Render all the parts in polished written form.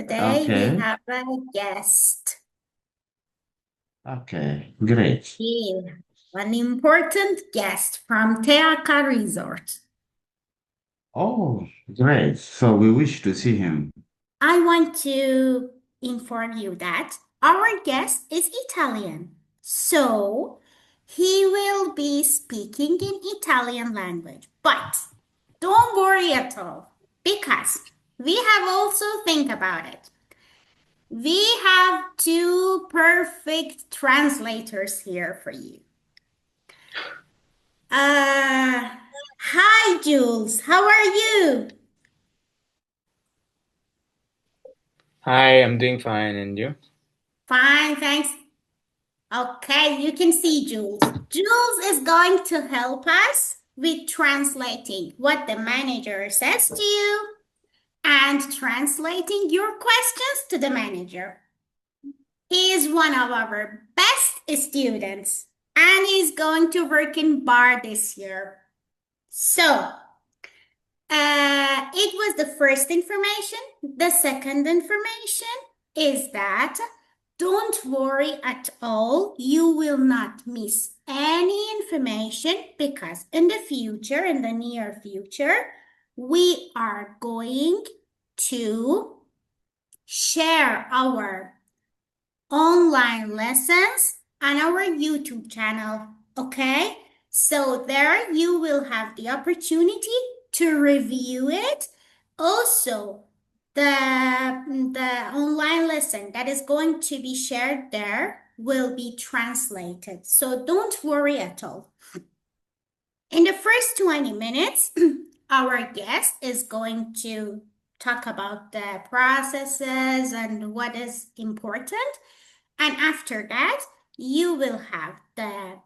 Today we Okay, have a guest. okay, great. Yeah, an important guest from Teaka Resort. Oh, great. So we wish to see him. I want to inform you that our guest is Italian. So he will be speaking in Italian language. But don't worry at all because we have also think about it. We have two perfect translators here for you. Hi, Jules. How are you? Hi, I'm doing fine, and you? Fine, thanks. Okay, you can see Jules. Jules is going to help us with translating what the manager says to you and translating your questions to the manager. He is one of our best students and he's going to work in bar this year. So, it was the first information. The second information is that don't worry at all. You will not miss any information because in the future, in the near future, we are going to share our online lessons on our YouTube channel. Okay? So there you will have the opportunity to review it. Also, the online lesson that is going to be shared there will be translated. So don't worry at all. In the first 20 minutes, our guest is going to talk about the processes and what is important. And after that, you will have the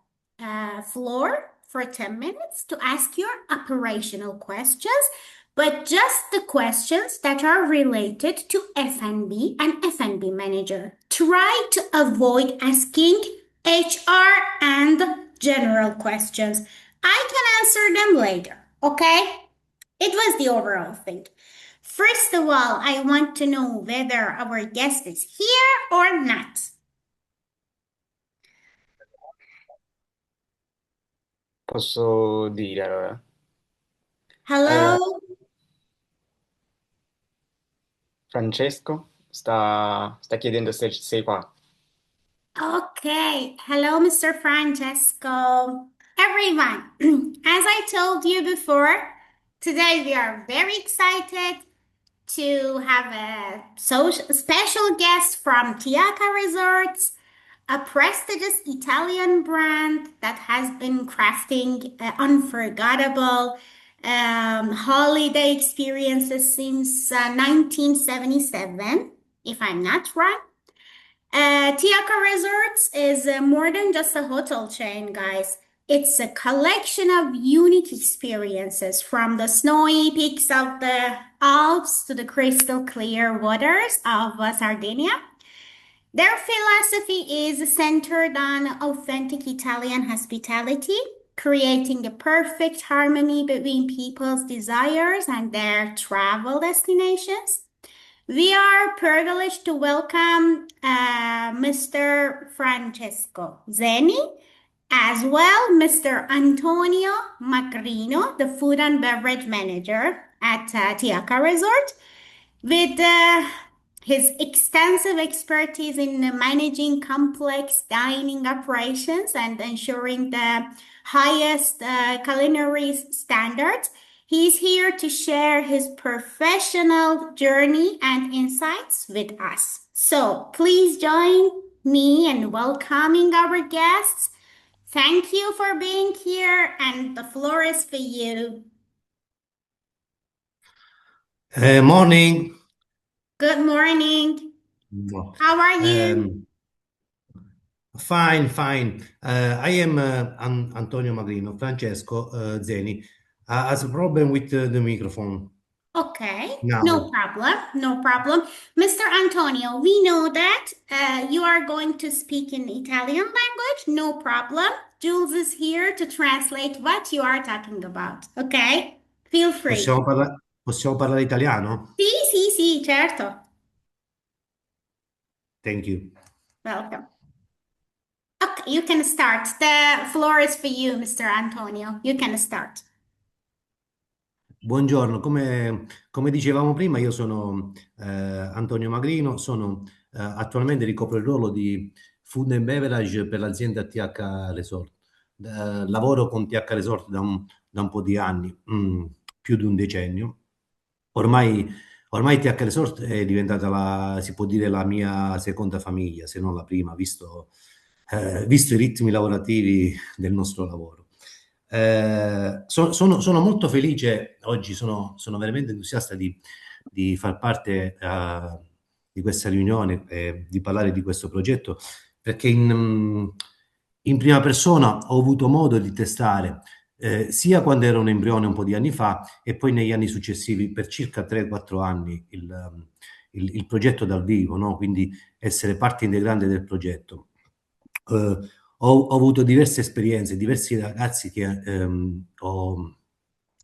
floor for 10 minutes to ask your operational questions, but just the questions that are related to F&B and F&B manager. Try to avoid asking HR and general questions. I can answer them later, okay? It was the overall thing. First of all, I want to know whether our guest is here or not. Posso dire allora? Hello? Francesco sta chiedendo se sei qua. Okay. Hello, Mr. Francesco. Everyone, as I told you before, today we are very excited to have a special guest from Tiaca Resorts, a prestigious Italian brand that has been crafting unforgettable holiday experiences since 1977, if I'm not wrong. Tiaca Resorts is more than just a hotel chain, guys. It's a collection of unique experiences from the snowy peaks of the Alps to the crystal clear waters of Sardinia. Their philosophy is centered on authentic Italian hospitality, creating a perfect harmony between people's desires and their travel destinations. We are privileged to welcome Mr. Francesco Zeni, as well Mr. Antonio Magrino, the Food and Beverage Manager at Tiaca Resort, with his extensive expertise in managing complex dining operations and ensuring the highest culinary standards. He's here to share his professional journey and insights with us. So please join me in welcoming our guests. Thank you for being here, and the floor is for you. Morning. Good morning. How are you? Fine, fine. I am Antonio Magrino, Francesco Zeni. Has a problem with the microphone Okay, now. no problem, no problem. Mr. Antonio, we know that you are going to speak in Italian language, no problem. Jules is here to translate what you are talking about, okay? Feel free. Possiamo parlare italiano? Sì, sì, sì, certo. Thank you. Welcome. Okay, you can start. The floor is for you, Mr. Antonio. You can start. Buongiorno, come dicevamo prima, io sono Antonio Magrino, attualmente ricopro il ruolo di Food and Beverage per l'azienda TH Resort. Lavoro con TH Resort da un po' di anni, più di un decennio. Ormai TH Resort è diventata si può dire, la mia seconda famiglia, se non la prima, visto i ritmi lavorativi del nostro lavoro. Sono molto felice oggi, sono veramente entusiasta di far parte di questa riunione e di parlare di questo progetto, perché in prima persona ho avuto modo di testare sia quando ero un embrione un po' di anni fa e poi negli anni successivi per circa 3-4 anni il progetto dal vivo, no? Quindi essere parte integrante del progetto. Ho avuto diverse esperienze, diversi ragazzi che ho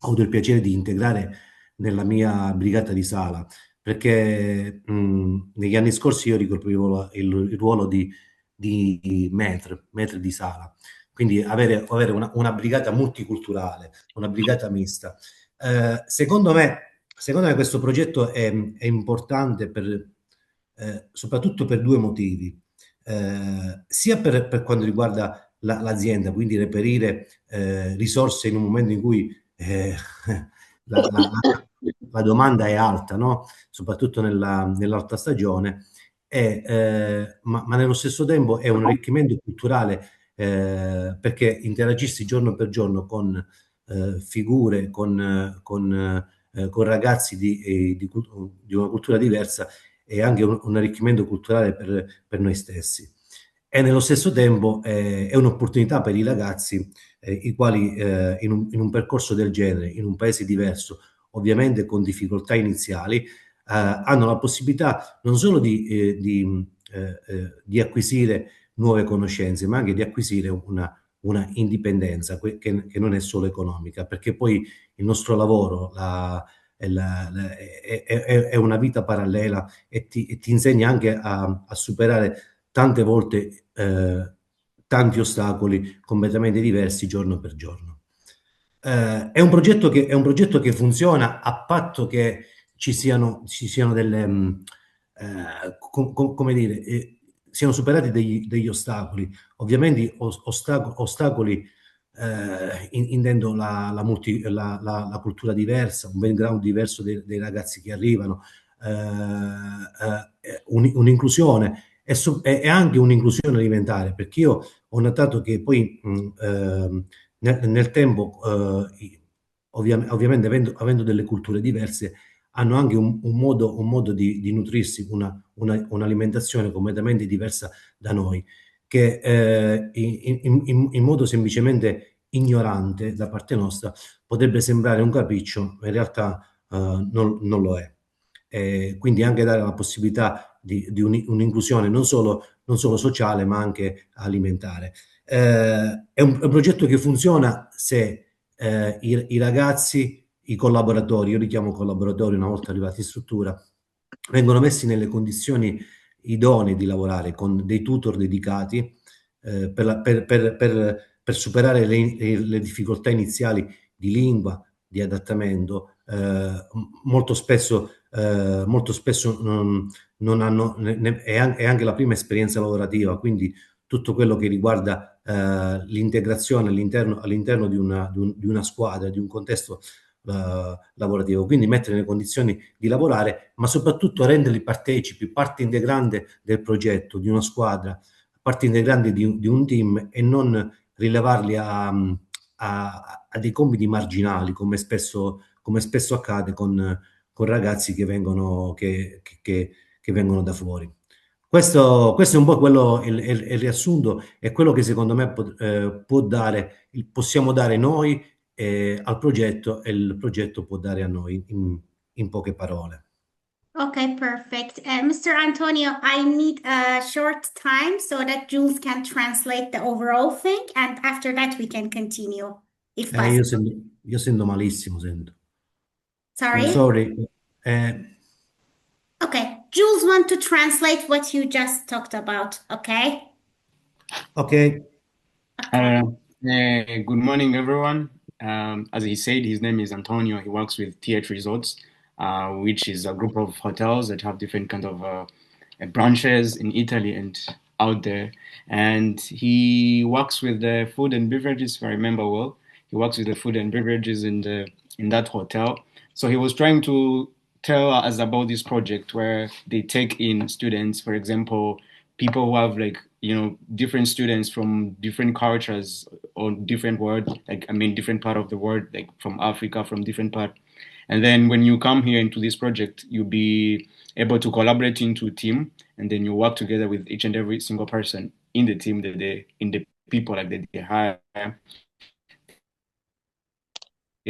avuto il piacere di integrare nella mia brigata di sala, perché negli anni scorsi io ricoprivo il ruolo di maître di sala, quindi avere una brigata multiculturale, una brigata mista. Secondo me questo progetto è importante soprattutto per due motivi. Sia per quanto riguarda l'azienda, quindi reperire risorse in un momento in cui la, la- la domanda è alta, no? Soprattutto nell'alta stagione, ma nello stesso tempo è un arricchimento culturale perché interagissi giorno per giorno con figure, con ragazzi di una cultura diversa e anche un arricchimento culturale per noi stessi. E nello stesso tempo è un'opportunità per i ragazzi i quali in un percorso del genere, in un paese diverso, ovviamente con difficoltà iniziali, hanno la possibilità non solo di acquisire nuove conoscenze, ma anche di acquisire una indipendenza che non è solo economica, perché poi il nostro lavoro è una vita parallela e ti insegna anche a superare tante volte tanti ostacoli completamente diversi giorno per giorno. È un progetto che funziona a patto che ci siano delle, come dire, siano superati degli ostacoli. Ovviamente ostacoli, intendo la cultura diversa, un background diverso dei ragazzi che arrivano, un'inclusione e anche un'inclusione alimentare, perché io ho notato che poi nel tempo, ovviamente avendo delle culture diverse, hanno anche un modo di nutrirsi, un'alimentazione completamente diversa da noi, che in modo semplicemente ignorante da parte nostra potrebbe sembrare un capriccio, ma in realtà non lo è. Quindi anche dare la possibilità di un'inclusione non solo sociale, ma anche alimentare. È un progetto che funziona se i ragazzi, i collaboratori, io li chiamo collaboratori una volta arrivati in struttura, vengono messi nelle condizioni idonee di lavorare con dei tutor dedicati per superare le difficoltà iniziali di lingua, di adattamento. Molto spesso non hanno, è anche la prima esperienza lavorativa, quindi tutto quello che riguarda l'integrazione all'interno di una squadra, di un contesto lavorativo, quindi mettere nelle condizioni di lavorare, ma soprattutto renderli partecipi, parte integrante del progetto, di una squadra, parte integrante di un team e non rilevarli a dei compiti marginali, come spesso accade con ragazzi che vengono da fuori. Questo è un po' il riassunto, è quello che secondo me possiamo dare noi al progetto e il progetto può dare a noi in poche parole. Okay, perfect. Mr. Antonio, I need a short time so that Jules can translate the overall thing, and after that we can continue, if Io possible. sento malissimo, sento. I'm Sorry? sorry. Eh, Okay, Jules want to translate what you just talked about, okay? Okay. Okay. Good morning, everyone. As he said, his name is Antonio. He works with TH Resorts, which is a group of hotels that have different kind of branches in Italy and out there. And he works with the food and beverages, if I remember well. He works with the food and beverages in that hotel. So he was trying to tell us about this project where they take in students, for example, people who have like different students from different cultures or different world, like I mean different part of the world, like from Africa, from different part. And then when you come here into this project, you'll be able to collaborate into a team, and then you work together with each and every single person in the team that in the people like that they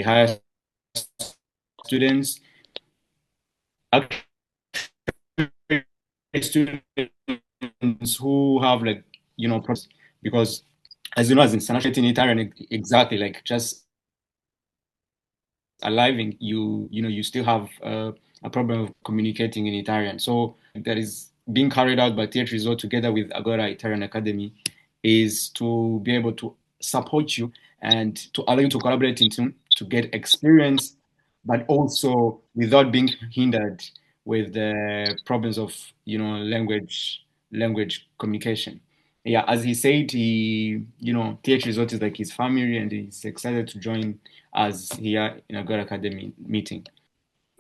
hire students, actually students who have like because as you know, as international in Italian, exactly like just arriving, you still have a problem of communicating in Italian. So that is being carried out by TH Resort together with Agorà Italian Academy is to be able to support you and to allow you to collaborate in team to get experience, but also without being hindered with the problems of language communication. Yeah, as he said, TH Resort is like his family, and he's excited to join us here in Agorà Academy meeting.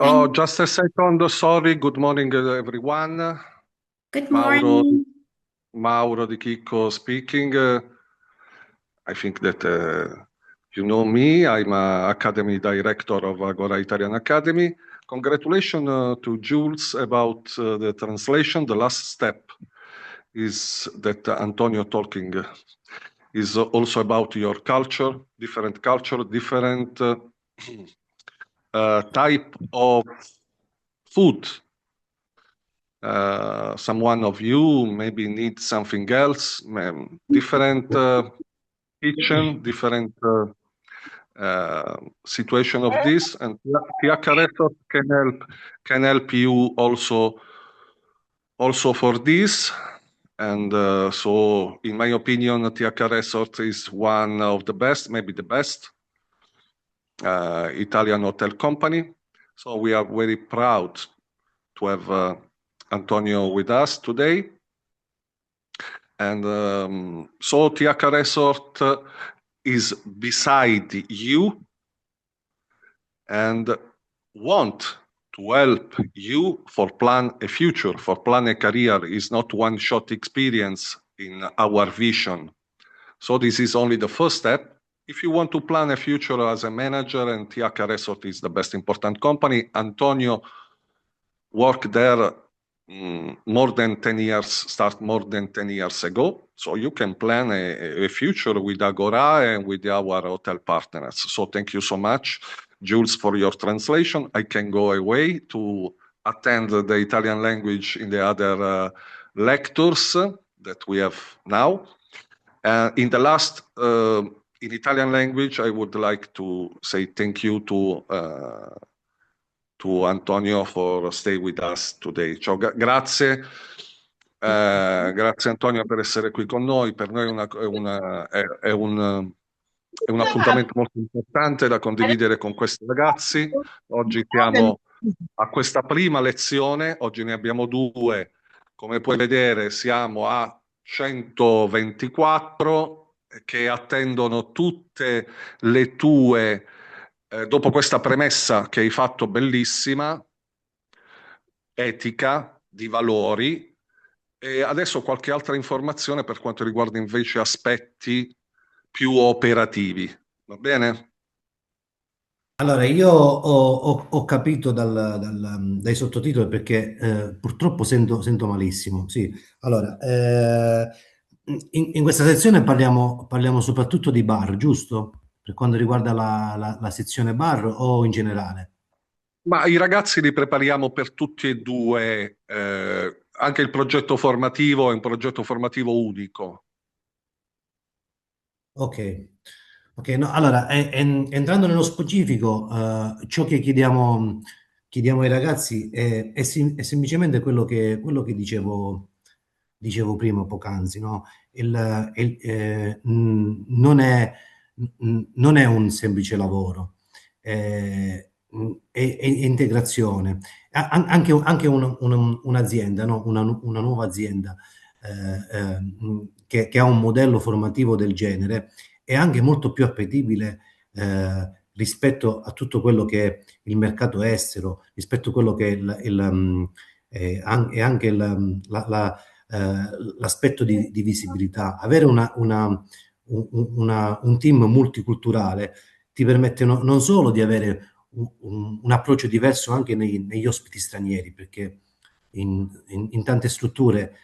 Oh, just a second. Sorry. Good morning, everyone. Good Mauro, morning. Mauro Di Chicco speaking. I think that you know me. I'm Academy Director of Agorà Italian Academy. Congratulations to Jules about the translation. The last step is that Antonio talking is also about your culture, different type of food. Someone of you maybe needs something else, different kitchen, different situation of this, and Tiaca Resort can help you also for this. And so, in my opinion, Tiaca Resort is one of the best, maybe the best Italian hotel company. So we are very proud to have Antonio with us today. And so Tiaca Resort is beside you and want to help you for plan a future, for plan a career. Is not one-shot experience in our vision. So this is only the first step. If you want to plan a future as a manager, and Tiaca Resort is the best important company, Antonio worked there more than 10 years ago. So you can plan a future with Agorà and with our hotel partners. So thank you so much, Jules, for your translation. I can go away to attend the Italian language in the other lectures that we have now. In the last, in Italian language, I would like to say thank you to Antonio for stay with us today. Ciao, grazie. Grazie Antonio per essere qui con noi. Per noi è un appuntamento molto importante da condividere con questi ragazzi. Oggi siamo a questa prima lezione, oggi ne abbiamo due. Come puoi vedere siamo a 124 che attendono tutte le tue dopo questa premessa che hai fatto bellissima, etica, di valori, e adesso qualche altra informazione per quanto riguarda invece aspetti più operativi. Va bene? Allora, io ho capito dai sottotitoli perché purtroppo sento malissimo. Sì, allora, in questa sezione parliamo soprattutto di bar, giusto? Per quanto riguarda la sezione bar o in generale? Ma i ragazzi li prepariamo per tutti e due, anche il progetto formativo è un progetto formativo unico. Ok, ok, no, allora, entrando nello specifico, ciò che chiediamo chiediamo ai ragazzi è semplicemente quello che dicevo prima, poc'anzi, no? Non è un semplice lavoro, è integrazione. Anche un'azienda, no? Una nuova azienda che ha un modello formativo del genere è anche molto più appetibile rispetto a tutto quello che è il mercato estero, rispetto a quello che è e anche l'aspetto di visibilità. Avere un team multiculturale ti permette non solo di avere un approccio diverso anche negli ospiti stranieri, perché in tante strutture,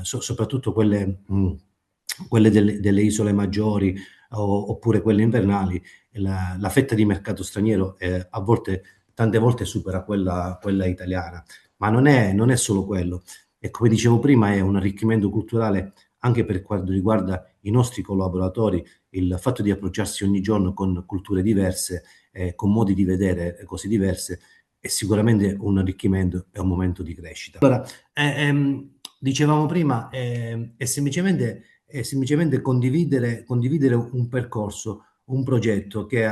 soprattutto quelle delle isole maggiori oppure quelle invernali, la fetta di mercato straniero tante volte supera quella italiana, ma non è solo quello. E come dicevo prima, è un arricchimento culturale anche per quanto riguarda i nostri collaboratori, il fatto di approcciarsi ogni giorno con culture diverse, con modi di vedere cose diverse, è sicuramente un arricchimento e un momento di crescita. Allora, dicevamo prima, è semplicemente condividere un percorso, un progetto che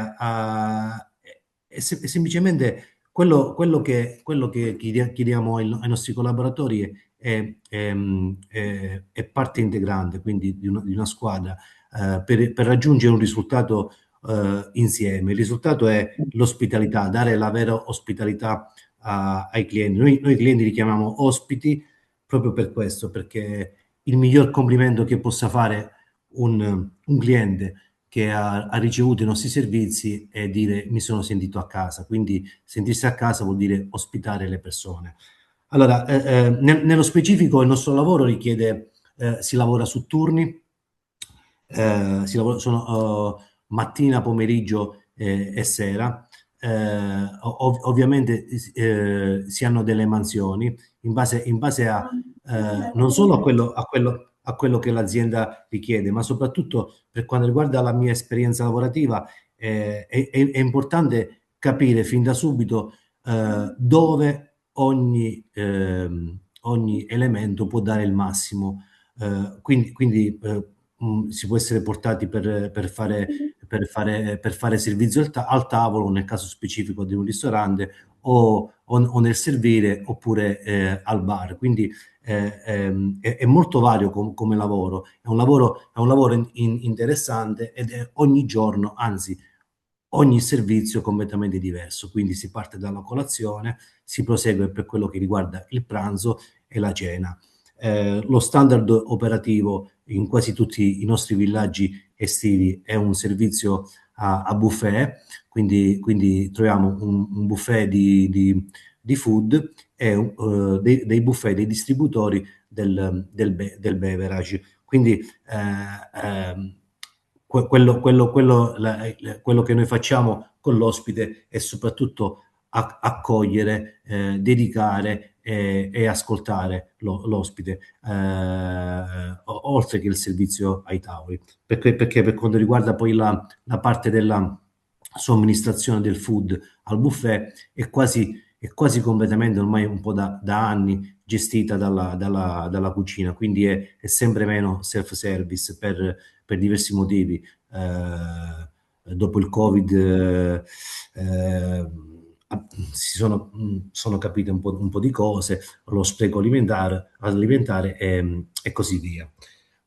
è semplicemente quello che chiediamo ai nostri collaboratori è parte integrante, quindi di una squadra, per raggiungere un risultato insieme. Il risultato è l'ospitalità, dare la vera ospitalità ai clienti. Noi i clienti li chiamiamo ospiti proprio per questo, perché il miglior complimento che possa fare un cliente che ha ricevuto i nostri servizi è dire mi sono sentito a casa. Quindi sentirsi a casa vuol dire ospitare le persone. Allora, nello specifico il nostro lavoro richiede, si lavora su turni, sono mattina, pomeriggio e sera. Ovviamente si hanno delle mansioni in base non solo a quello che l'azienda richiede, ma soprattutto per quanto riguarda la mia esperienza lavorativa, è importante capire fin da subito dove ogni elemento può dare il massimo. Quindi si può essere portati per fare servizio al tavolo, nel caso specifico di un ristorante, o nel servire, oppure al bar. Quindi è molto vario come lavoro, è un lavoro interessante, ed è ogni giorno, anzi ogni servizio completamente diverso. Quindi si parte dalla colazione, si prosegue per quello che riguarda il pranzo e la cena. Lo standard operativo in quasi tutti i nostri villaggi estivi è un servizio a buffet, quindi troviamo un buffet di food e dei buffet dei distributori del beverage. Quindi quello che noi facciamo con l'ospite è soprattutto accogliere, dedicare e ascoltare l'ospite, oltre che il servizio ai tavoli. Perché per quanto riguarda poi la parte della somministrazione del food al buffet, è quasi completamente, ormai un po' da anni, gestita dalla cucina, quindi è sempre meno self-service per diversi motivi. Dopo il Covid sono capite un po' di cose, lo spreco alimentare e così via.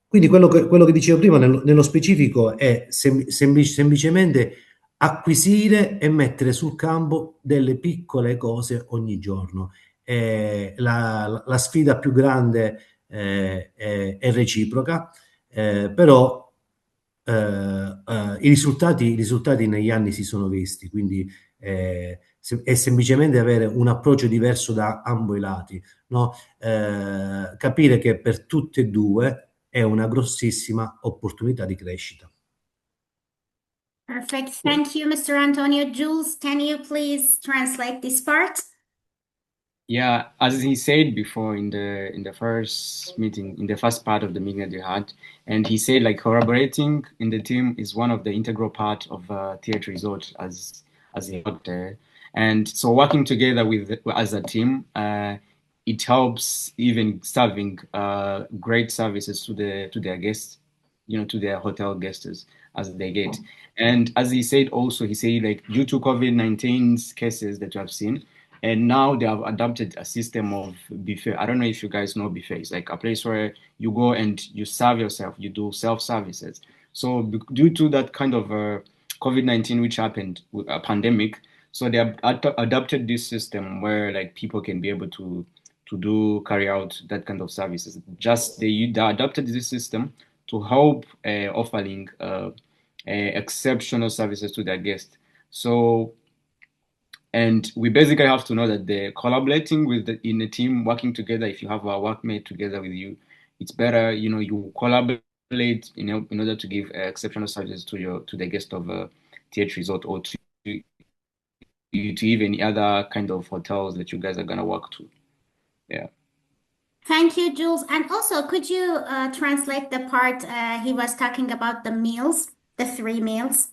Quindi quello che dicevo prima, nello specifico, è semplicemente acquisire e mettere sul campo delle piccole cose ogni giorno. La sfida più grande è reciproca, però i risultati negli anni si sono visti, quindi è semplicemente avere un approccio diverso da ambo i lati, no? Capire che per tutte e due è una grossissima opportunità di crescita. Perfect. Thank you, Mr. Antonio. Jules, can you please translate this part? Yeah, as he said before in the first meeting, in the first part of the meeting that you had, and he said like collaborating in the team is one of the integral part of TH Resort as he worked there. And so working together with as a team, it helps even serving great services to their guests, to their hotel guests as they get. And as he said also, he said like due to COVID-19 cases that we have seen, and now they have adopted a system of buffet. I don't know if you guys know buffet. It's like a place where you go and you serve yourself, you do self-services. So due to that kind of COVID-19, which happened with a pandemic, so they have adopted this system where like people can be able to carry out that kind of services. Just they adopted this system to help offering exceptional services to their guests. So, and we basically have to know that they're collaborating in a team, working together. If you have a workmate together with you, it's better, you collaborate in order to give exceptional services to the guest of a TH resort or to even other kind of hotels that you guys are gonna work to. Yeah. Thank you, Jules. And also, could you translate the part he was talking about the meals, the 3 meals?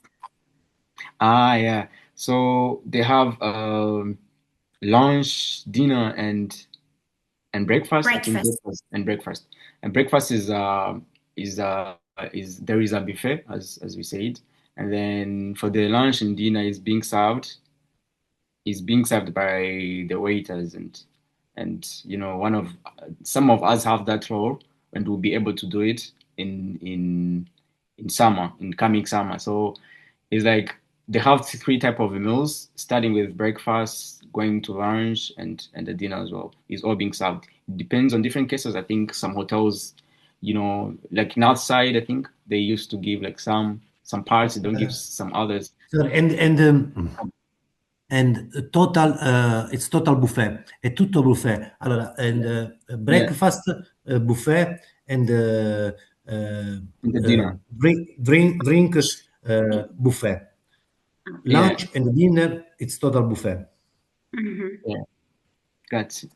Yeah. So they have lunch, dinner, and breakfast. I think Breakfast. breakfast and breakfast. And breakfast is there is a buffet as we said, and then for the lunch and dinner is being served by the waiters, and some of us have that role and we'll be able to do it in coming summer. So it's like they have 3 type of meals, starting with breakfast, going to lunch, and the dinner as well. Is all being served. It depends on different cases. I think some hotels, like outside, I think they used to give like some parts, they don't give some others. Sorry, and total, it's total buffet. È tutto buffet. Allora, and breakfast buffet and The dinner. drink buffet. Lunch and dinner, it's total buffet. Yeah. Grazie.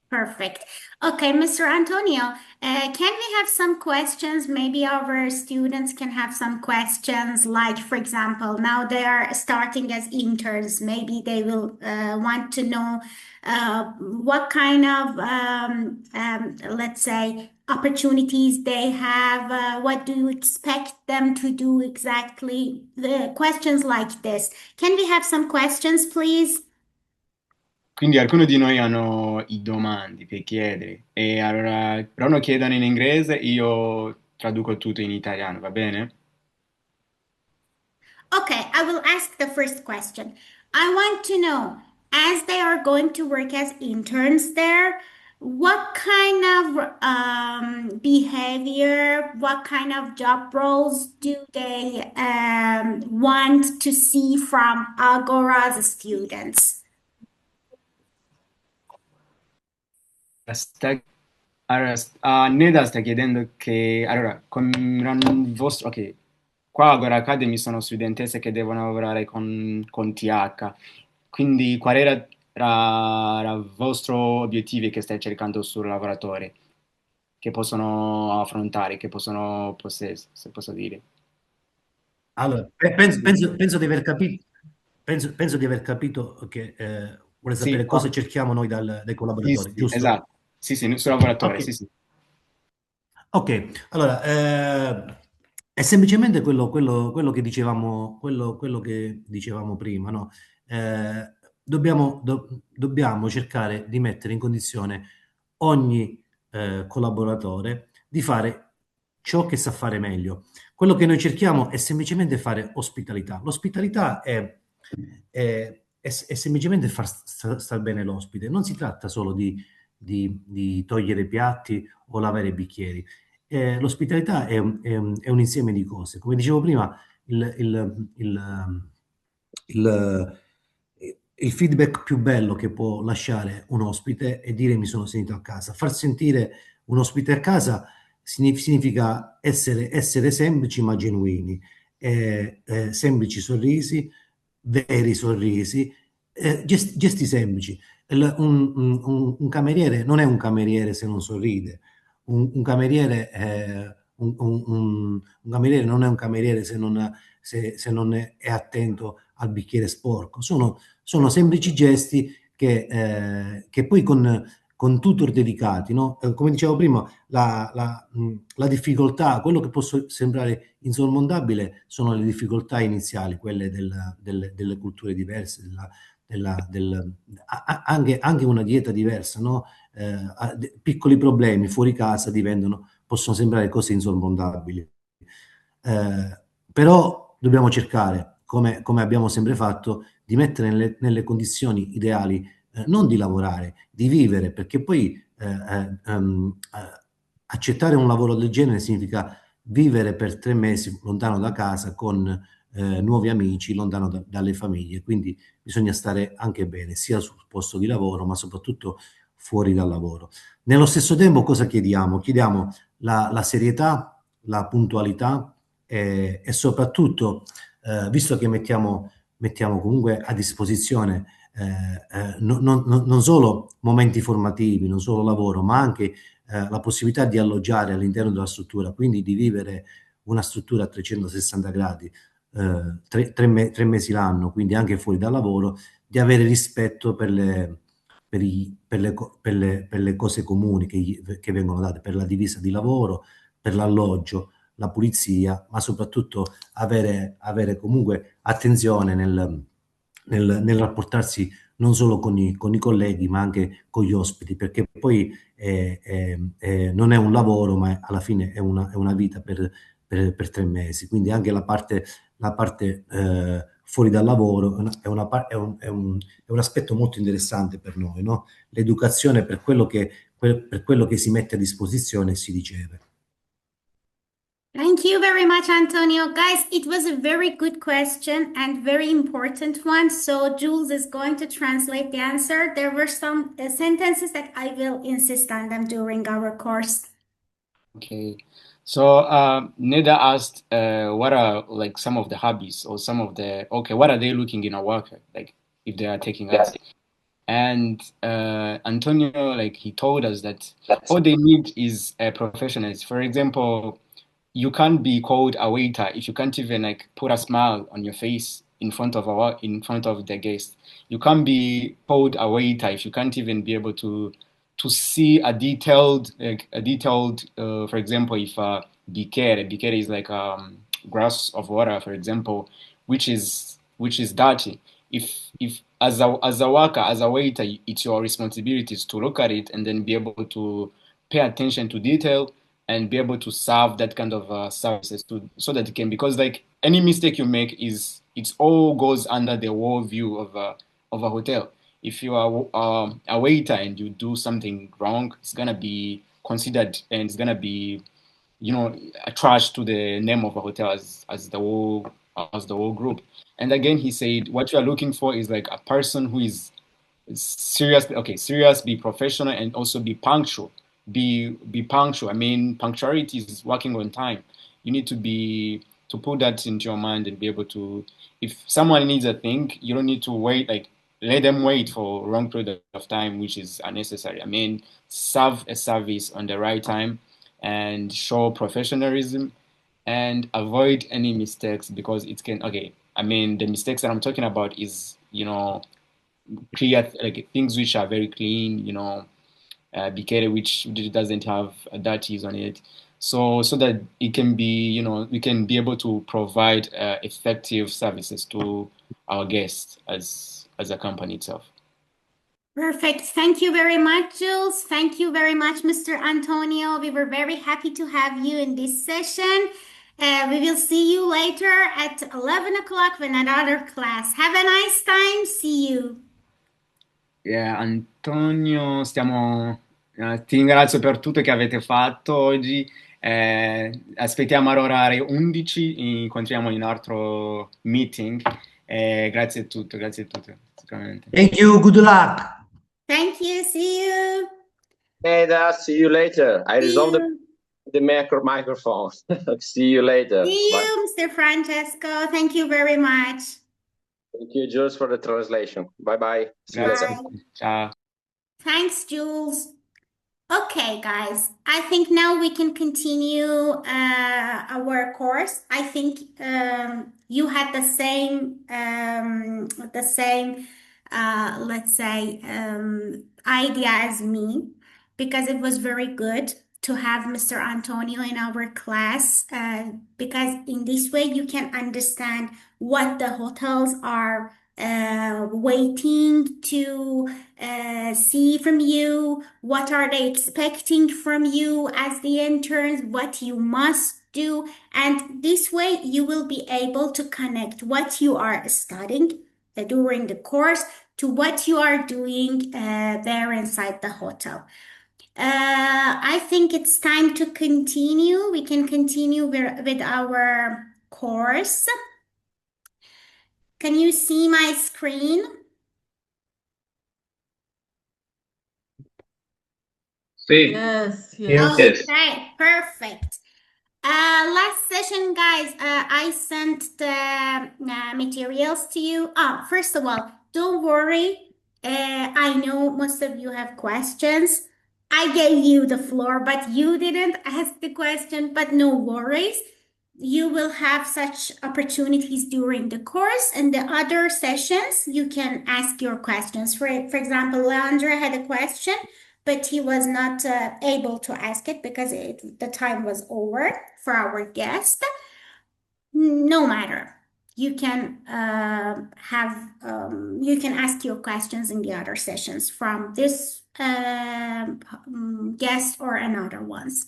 Perfect. Okay, Mr. Antonio, can we have some questions? Maybe our students can have some questions, like, for example, now they are starting as interns. Maybe they will want to know what kind of, let's say, opportunities they have. What do you expect them to do exactly? The questions like this. Can we have some questions, please? Quindi alcuni di noi hanno i domandi per chiedere, e allora però non chiedono in inglese, io traduco tutto in italiano, va bene? Okay, I will ask the first question. I want to know, as they are going to work as interns there, what kind of behavior, what kind of job roles do they want to see from Agora's students? Neda sta chiedendo che, allora, con il vostro, ok, qua a Agorà Academy sono studentesse che devono lavorare con TH, quindi qual era il vostro obiettivo che stai cercando sul lavoratore, che possono affrontare, che possono possedere, se posso dire? Allora, penso di aver capito, penso di aver capito che vuole sapere cosa cerchiamo noi dai collaboratori, giusto? Esatto, sì, sul lavoratore, Ok. sì. Ok, allora, è semplicemente quello che dicevamo, quello che dicevamo prima, no? Dobbiamo cercare di mettere in condizione ogni collaboratore di fare ciò che sa fare meglio. Quello che noi cerchiamo è semplicemente fare ospitalità. L'ospitalità è semplicemente far star bene l'ospite. Non si tratta solo di togliere i piatti o lavare i bicchieri. L'ospitalità è un insieme di cose. Come dicevo prima, il feedback più bello che può lasciare un ospite è dire mi sono sentito a casa. Far sentire un ospite a casa significa essere semplici ma genuini, semplici sorrisi, veri sorrisi, gesti semplici. Un cameriere non è un cameriere se non sorride, un cameriere un cameriere non è un cameriere se non è attento al bicchiere sporco. Sono Sono semplici gesti che poi con tutor dedicati, no? Come dicevo prima, la difficoltà, quello che può sembrare insormontabile sono le difficoltà iniziali, quelle delle culture diverse, anche una dieta diversa, no? Piccoli problemi fuori casa possono sembrare cose insormontabili. Però dobbiamo cercare, come abbiamo sempre fatto, di mettere nelle condizioni ideali, non di lavorare, di vivere, perché poi accettare un lavoro del genere significa vivere per 3 mesi lontano da casa con nuovi amici, lontano dalle famiglie, quindi bisogna stare anche bene, sia sul posto di lavoro, ma soprattutto fuori dal lavoro. Nello stesso tempo cosa chiediamo? Chiediamo la serietà, la puntualità e soprattutto, visto che mettiamo comunque a disposizione non solo momenti formativi, non solo lavoro, ma anche la possibilità di alloggiare all'interno della struttura, quindi di vivere una struttura a 360 gradi, 3 mesi l'anno, quindi anche fuori dal lavoro, di avere rispetto per le cose comuni che vengono date, per la divisa di lavoro, per l'alloggio, la pulizia, ma soprattutto avere comunque attenzione nel rapportarsi non solo con i colleghi, ma anche con gli ospiti, perché poi non è un lavoro, ma alla fine è una vita per 3 mesi. Quindi anche la parte fuori dal lavoro è un aspetto molto interessante per noi, no? L'educazione per quello che si mette a disposizione e si riceve. Thank you very much, Antonio. Guys, it was a very good question and very important one. So Jules is going to translate the answer. There were some sentences that I will insist on them during our course. Okay. So Neda asked what are like some of the hobbies or what are they looking in a worker, like if they are taking us. And Antonio, like he told us that all they need is professionals. For example, you can't be called a waiter if you can't even like put a smile on your face in front of the guest. You can't be called a waiter if you can't even be able to see for example, if bicchiere is like glass of water, for example, which is dirty. If as a worker, as a waiter, it's your responsibilities to look at it and then be able to pay attention to detail and be able to serve that kind of services so that it can, because like any mistake you make it all goes under the worldview of a hotel. If you are a waiter and you do something wrong, it's gonna be considered and it's gonna be a trash to the name of a hotel as the whole group. And again, he said what you are looking for is like a person who is serious, be professional, and also be punctual. Be punctual. I mean, punctuality is working on time. You need to put that into your mind and be able to, if someone needs a thing, you don't need to wait, like let them wait for a long period of time, which is unnecessary. I mean, serve a service on the right time and show professionalism and avoid any mistakes, because it can, I mean, the mistakes that I'm talking about is, clear, like things which are very clean, bikere which doesn't have dirties on it, so that it can be, we can be able to provide effective services to our guests as a company itself. Perfect. Thank you very much, Jules. Thank you very much, Mr. Antonio. We were very happy to have you in this session. We will see you later at 11 o'clock with another class. Have a nice time. See you. Yeah, Antonio, ti ringrazio per tutto che avete fatto oggi. Aspettiamo all'orario 11, incontriamo in un altro meeting. Grazie a tutto, sicuramente. Thank you, good luck. Thank you. See you. Neda, see you later. I See resolved you. the microphone. See you later. See Bye. you, Mr. Francesco. Thank you very much. Thank you, Jules, for the translation. Bye-bye. See you later. Bye. Ciao. Thanks, Jules. Okay, guys, I think now we can continue our course. I think you had the same let's say, idea as me, because it was very good to have Mr. Antonio in our class, because in this way you can understand what the hotels are waiting to see from you, what are they expecting from you as the interns, what you must do. And this way you will be able to connect what you are studying during the course to what you are doing there inside the hotel. I think it's time to continue. We can continue with our course. Can you see my screen? See. Yes, Yes. Okay, perfect. Last session, guys, I sent the materials to you. First of all, don't worry. I know most of you have questions. I gave you the floor, but you didn't ask the question, but no worries. You will have such opportunities during the course and the other sessions. You can ask your questions. For example, Leandra had a question, but he was not able to ask it because the time was over for our guest. No matter. You can you can ask your questions in the other sessions from this guest or another ones.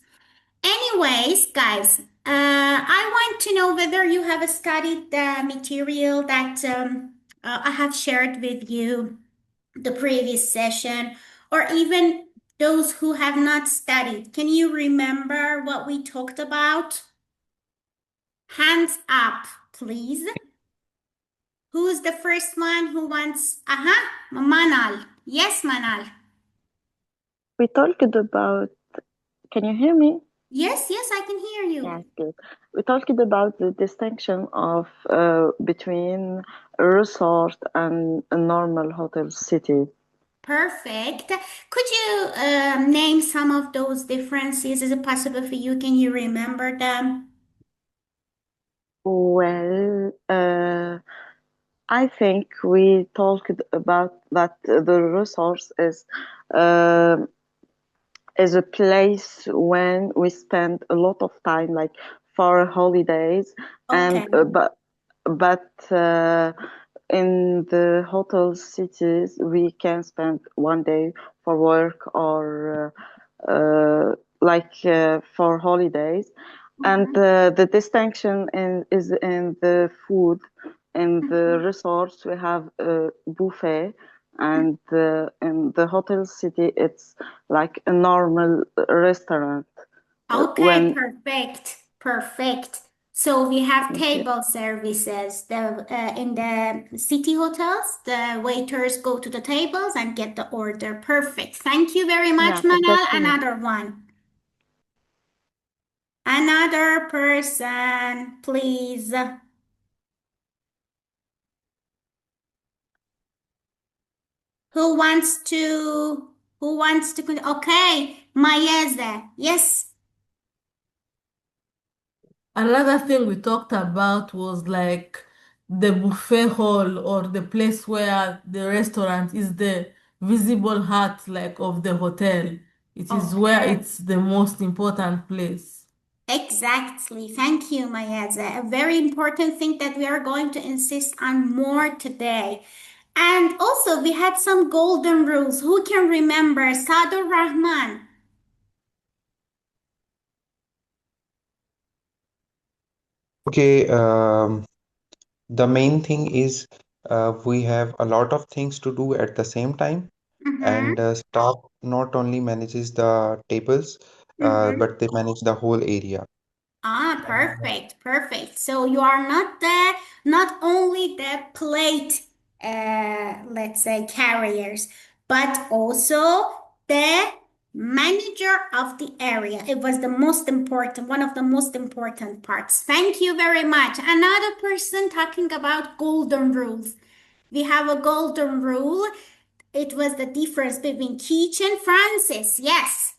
Anyways, guys, I want to know whether you have studied the material that I have shared with you the previous session, or even those who have not studied. Can you remember what we talked about? Hands up, please. Who's the first one who wants? Manal. Yes, Manal. We talked about, can you hear me? Yes, I can hear you. Yes, good. We talked about the distinction of between a resort and a normal hotel city. Perfect. Could you name some of those differences? Is it possible for you? Can you remember them? Well, I think we talked about that the resort is a place when we spend a lot of time, like for holidays, Okay. and but in the hotel cities we can spend one day for work or for holidays. And the distinction is in the food. In the resorts we have a buffet, and in the hotel city it's like a normal restaurant. Okay, perfect. So we have Thank you. table services. In the city hotels, the waiters go to the tables and get the order. Perfect. Thank you very much, Yeah, Manal. exactly. Another one. Another person, please. Who wants to? Okay, Mayeze. Yes. Another thing we talked about was like the buffet hall or the place where the restaurant is the visible heart like of the hotel. It is where Okay. it's the most important place. Exactly. Thank you, Mayeza. A very important thing that we are going to insist on more today. And also, we had some golden rules. Who can remember? Sadur Rahman. Okay, the main thing is we have a lot of things to do at the same time, Mm-hmm. and staff not only manages the tables, Mm-hmm. but they manage the whole area. Perfect. So you are not only the plate, let's say carriers, but also the manager of the area. It was the most important, one of the most important parts. Thank you very much. Another person talking about golden rules. We have a golden rule. It was the difference between kitchen. Francis, yes.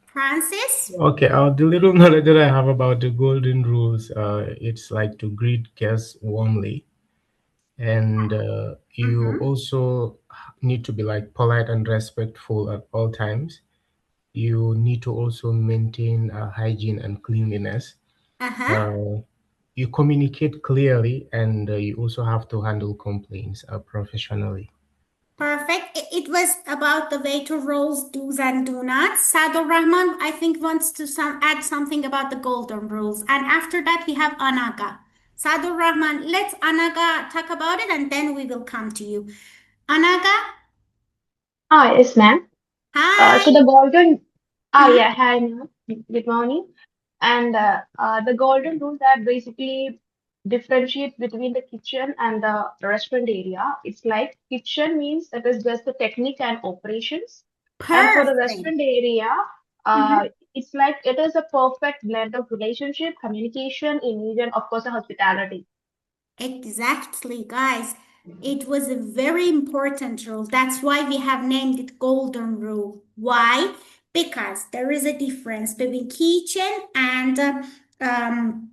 Francis? Okay, the little knowledge that I have about the golden rules, it's like to greet guests warmly, And you also need to be like polite and respectful at all times. You need to also maintain hygiene and cleanliness. You communicate clearly, and you also have to handle complaints professionally. Perfect. It was about the waiter roles, do's and do nots. Sadur Rahman, I think, wants to add something about the golden rules. And after that, we have Anaga. Sadur Rahman, let's Anaga talk about it, and then we will come to you. Anaga? Yes, ma'am. Hi. So the golden, yeah, hi, ma'am. Good morning. And the golden rule that basically differentiates between the kitchen and the restaurant area. It's like kitchen means that is just the technique and operations. And for the Perfect. restaurant area, it's like it is a perfect blend of relationship, communication, image, and of course, the hospitality. Exactly, guys. It was a very important rule. That's why we have named it Golden Rule. Why? Because there is a difference between um,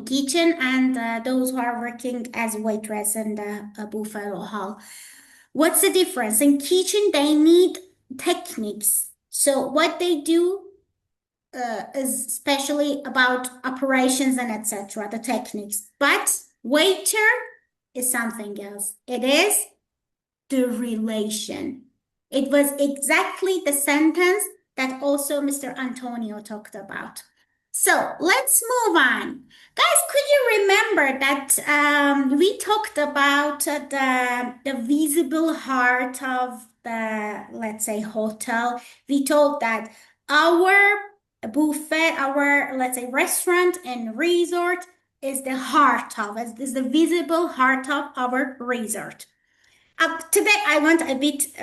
kitchen and those who are working as waitress in the buffalo hall. What's the difference? In kitchen, they need techniques. So what they do is especially about operations and etc. The techniques. But waiter is something else. It is the relation. It was exactly the sentence that also Mr. Antonio talked about. So let's move on. Guys, could you remember that we talked about the visible heart of the, let's say, hotel? We told that our buffet, our, let's say, restaurant and resort is the heart of, is the visible heart of our resort. Today, I want a bit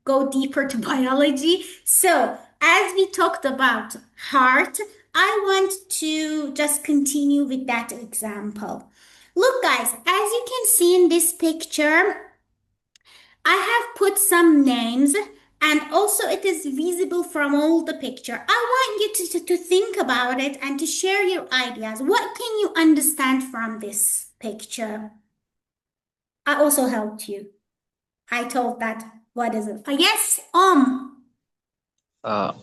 go deeper to biology. So, as we talked about heart, I want to just continue with that example. Look, guys, as you can see in this picture, I have put some names and also it is visible from all the picture. I want you to think about it and to share your ideas. What can you understand from this picture? I also helped you. I told that. What is it? Yes, Uh,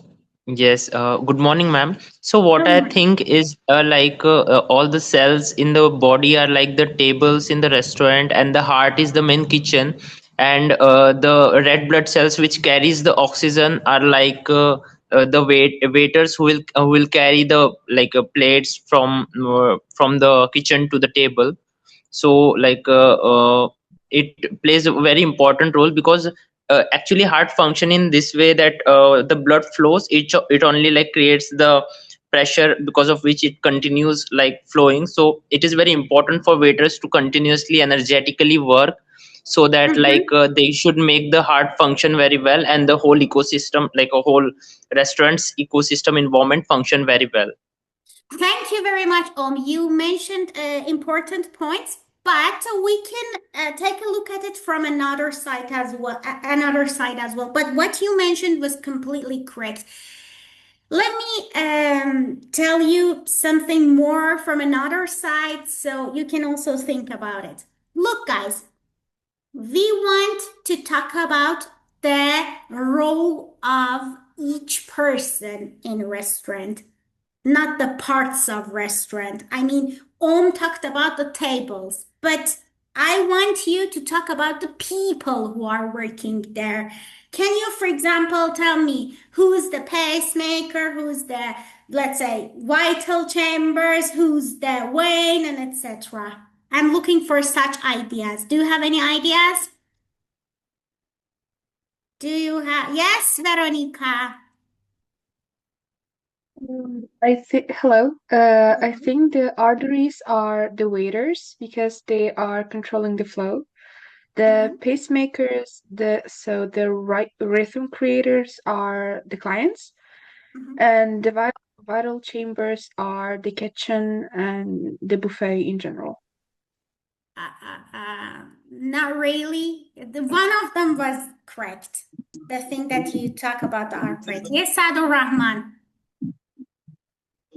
yes, good morning, ma'am. So what I think is all the cells in the body are like the tables in the restaurant, and the heart is the main kitchen, and the red blood cells which carries the oxygen are the waiters who will carry the plates from the kitchen to the table. So it plays a very important role because actually heart function in this way that the blood flows, it only like creates the pressure because of which it continues like flowing. So it is very important for waiters to continuously energetically work, so that they should make the heart function very well, and the whole ecosystem, like a whole restaurant's ecosystem environment, function very well. Thank you very much, You mentioned important points, but we can take a look at it from another side as well. But what you mentioned was completely correct. Let me tell you something more from another side so you can also think about it. Look, guys, we want to talk about the role of each person in a restaurant, not the parts of restaurant. I mean, talked about the tables, but I want you to talk about the people who are working there. Can you, for example, tell me who's the pacemaker, who's the, let's say, vital chambers, who's the vein, and etc. I'm looking for such ideas. Do you have any ideas? Do you have? Yes, Veronica. I think hello. I think the arteries are the waiters because they are controlling the flow. The pacemakers, the right rhythm creators are the clients, and the vital chambers are the kitchen and the buffet in general. Not really. One of them was correct. The thing that you talk about the art rate. Yes, Sadur Rahman.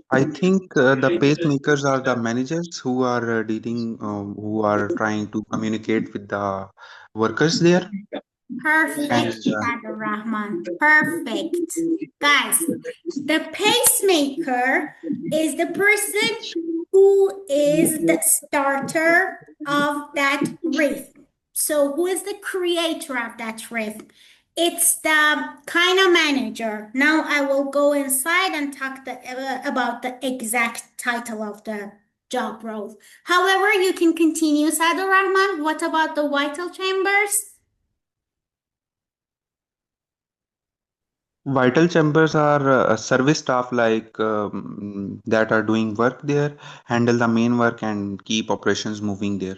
I think the pacemakers are the managers who are dealing, who are trying to communicate with the workers there. Perfect, And Shadow Rahman. Perfect. Guys, the pacemaker is the person who is the starter of that rhythm. So, who is the creator of that rhythm? It's the kind of manager. Now, I will go inside and talk about the exact title of the job role. However, you can continue, Sadur Rahman. What about the vital chambers? vital chambers are service staff like that are doing work there, handle the main work and keep operations moving there.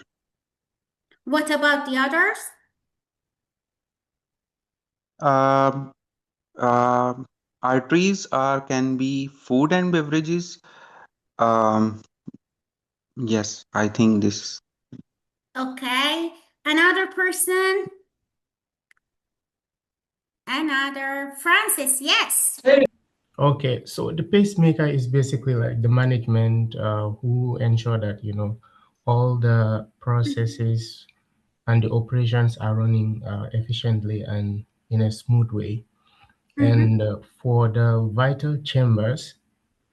What about the others? Um, um Arteries are can be food and beverages. Um, yes, I think this. Okay. Another person? Another. Francis, yes. Okay, so the pacemaker is basically like the management who ensure that, you know, all the processes and the operations are running efficiently and in a smooth way. And for the vital chambers,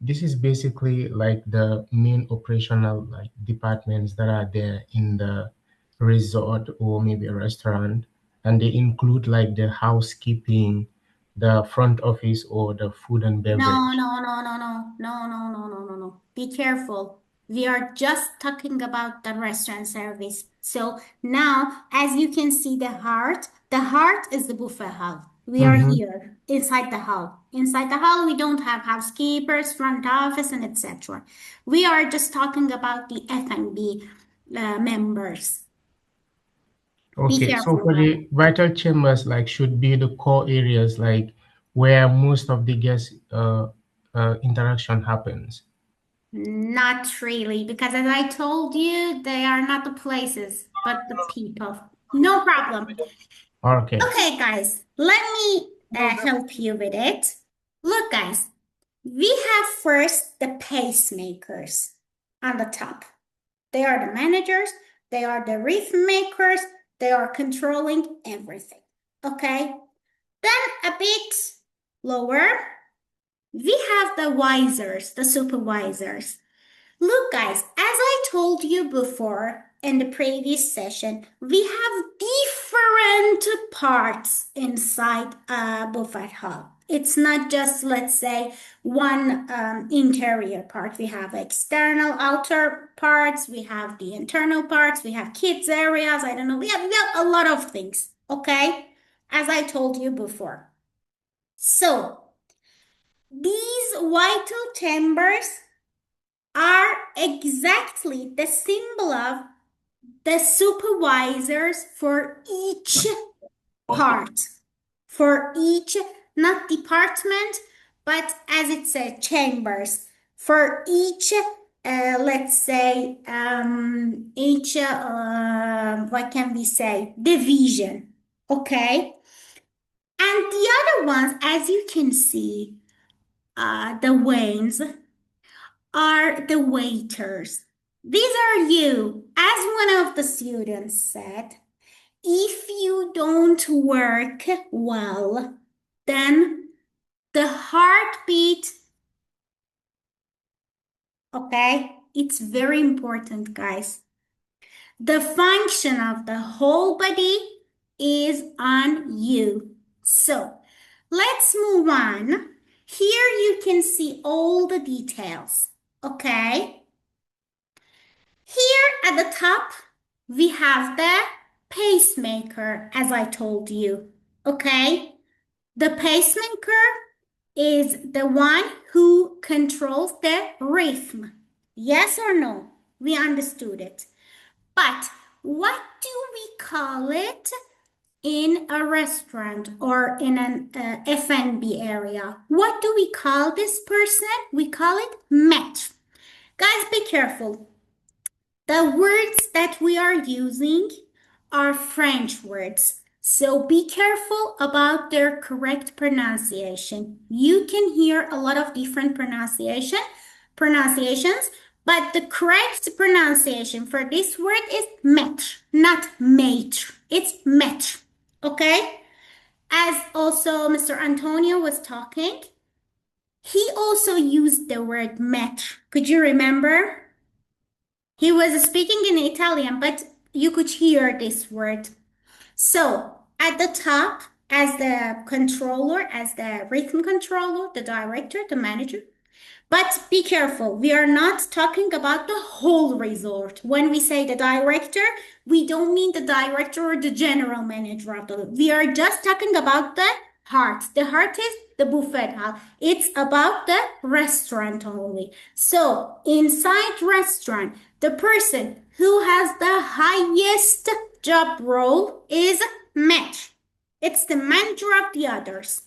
this is basically like the main operational like departments that are there in the resort or maybe a restaurant, and they include like the housekeeping, the front office, or the food and No, beverage. no, no, no, no, no, no, no, no, no, no. Be careful. We are just talking about the restaurant service. So now, as you can see, the heart is the buffet hall. We are here inside the hall. Inside the hall, we don't have housekeepers, front office, and etc. We are just talking about the F&B members. Be Okay, so careful, for guys. the vital chambers, like should be the core areas, like where most of the guest interaction happens. Not really, because as I told you, they are not the places, but the people. No problem. Okay. Okay, guys, let me help you with it. Look, guys, we have first the pacemakers on the top. They are the managers, they are the rhythm makers, they are controlling everything. Okay? Then a bit lower, we have the wisers, the supervisors. Look, guys, as I told you before in the previous session, we have different parts inside a buffet hall. It's not just, let's say, one interior part. We have external, outer parts. We have the internal parts. We have kids areas. I don't know. We have a lot of things, okay? As I told you before. So, these vital chambers are exactly the symbol of the supervisors for each part, for each, not department, but as it said, chambers, for each, let's say, each, what can we say, division, okay? And the other ones, as you can see, the wains, are the waiters. These are you. As one of the students said, if you don't work well, then the heartbeat, okay, it's very important, guys. The function of the whole body is on you. So let's move on. Here you can see all the details, okay? Here at the top, we have the pacemaker, as I told you. Okay? The pacemaker is the one who controls the rhythm. Yes or no? We understood it. But what do we call it in a restaurant or in an F&B area? What do we call this person? We call it maître. Guys, be careful. The words that we are using are French words, so be careful about their correct pronunciation. You can hear a lot of different pronunciation, pronunciations, but the correct pronunciation for this word is maître, not maître. It's maître, okay? As also Mr. Antonio was talking, he also used the word maître. Could you remember? He was speaking in Italian, but you could hear this word. So at the top, as the controller, as the rhythm controller, the director, the manager. But be careful, we are not talking about the whole resort. When we say the director, we don't mean the director or the general manager of the. We are just talking about the heart. The heart is the buffet hall. It's about the restaurant only. So inside restaurant, the person who has the highest job role is maître. It's the manager of the others.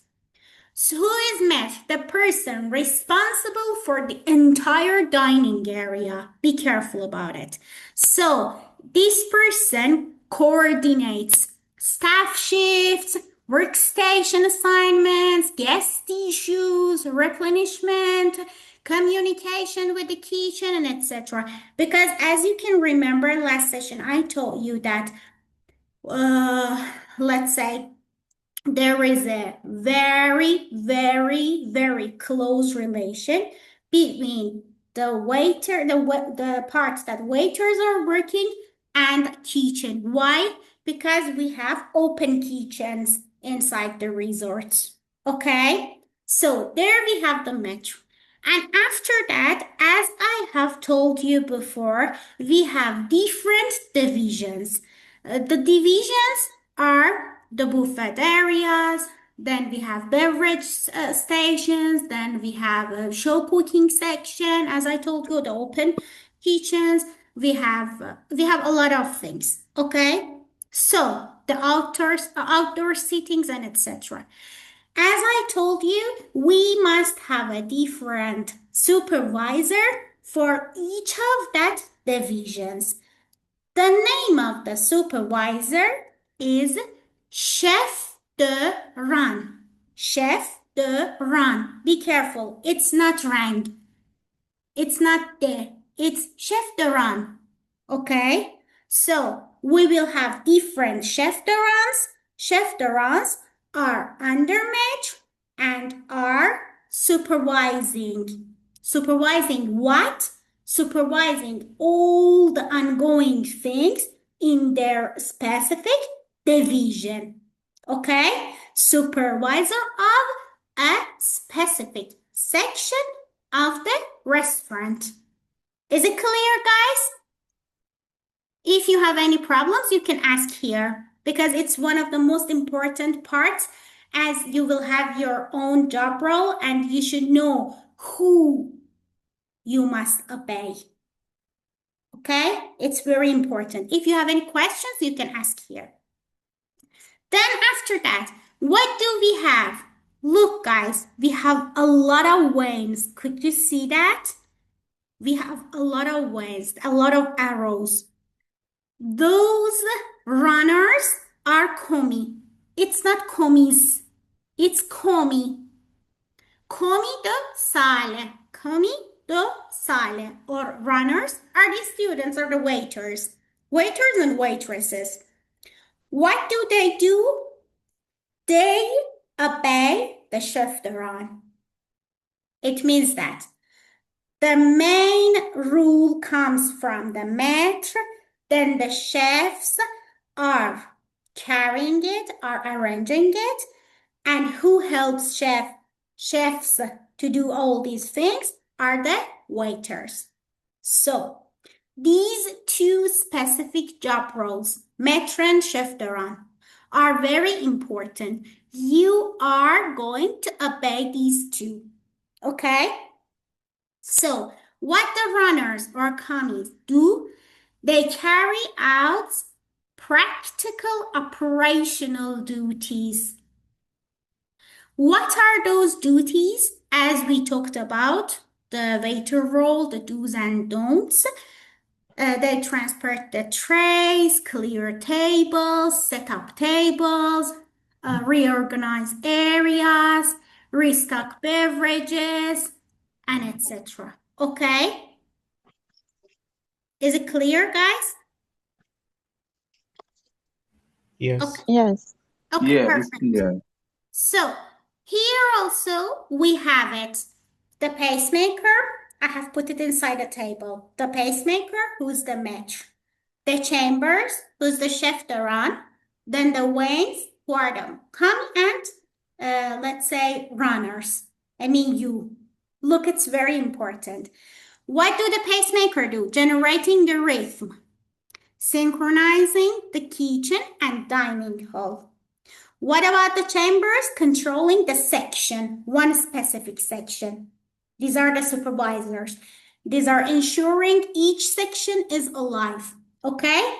So who is maître? The person responsible for the entire dining area. Be careful about it. So this person coordinates staff shifts, workstation assignments, guest issues, replenishment, communication with the kitchen, and etc. Because as you can remember last session, I told you that, let's say, there is a very, very, very close relation between the waiter, the parts that waiters are working and kitchen. Why? Because we have open kitchens inside the resorts. Okay? So there we have the metro. And after that, as I have told you before, we have different divisions. The divisions are the buffet areas, then we have beverage stations, then we have a show cooking section, as I told you, the open kitchens. We have a lot of things, okay? So the outdoor sittings and etc. As I told you, we must have a different supervisor for each of that divisions. The name of the supervisor is chef de rang. Chef de rang. Be careful. It's not rang. It's not de. It's chef de rang. Okay? So we will have different chef de rangs. Chef de rangs are under maître and are supervising. Supervising what? Supervising all the ongoing things in their specific division. Okay? Supervisor of a specific section of the restaurant. Is it clear, guys? If you have any problems, you can ask here because it's one of the most important parts, as you will have your own job role and you should know who you must obey. Okay? It's very important. If you have any questions, you can ask here. Then after that, what do we have? Look, guys, we have a lot of waves. Could you see that? We have a lot of waves, a lot of arrows. Those runners are komi. It's not komis. It's komi. Komi do sale. Komi do sale. Or runners are the students or the waiters. Waiters and waitresses. What do? They obey the chef de rang. It means that the main rule comes from the maître, then the chefs are carrying it, are arranging it, and who helps chefs to do all these things are the waiters. So these two specific job roles, maître and chef de rang, are very important. You are going to obey these two, okay? So what the runners or commis do, they carry out practical operational duties. What are those duties? As we talked about, the waiter role, the do's and don'ts. They transport the trays, clear tables, set up tables, reorganize areas, restock beverages, and etc. Okay? Is it clear, guys? Yes. Okay. Yes. Okay, Yeah, it's perfect. clear. So here also we have it. The pacemaker, I have put it inside a table. The pacemaker, who's the match? The chambers, who's the chefteron? Then the veins, who are the come and let's say runners. I mean you. Look, it's very important. What do the pacemaker do? Generating the rhythm, synchronizing the kitchen and dining hall. What about the chambers? Controlling the section, one specific section. These are the supervisors. These are ensuring each section is alive. Okay?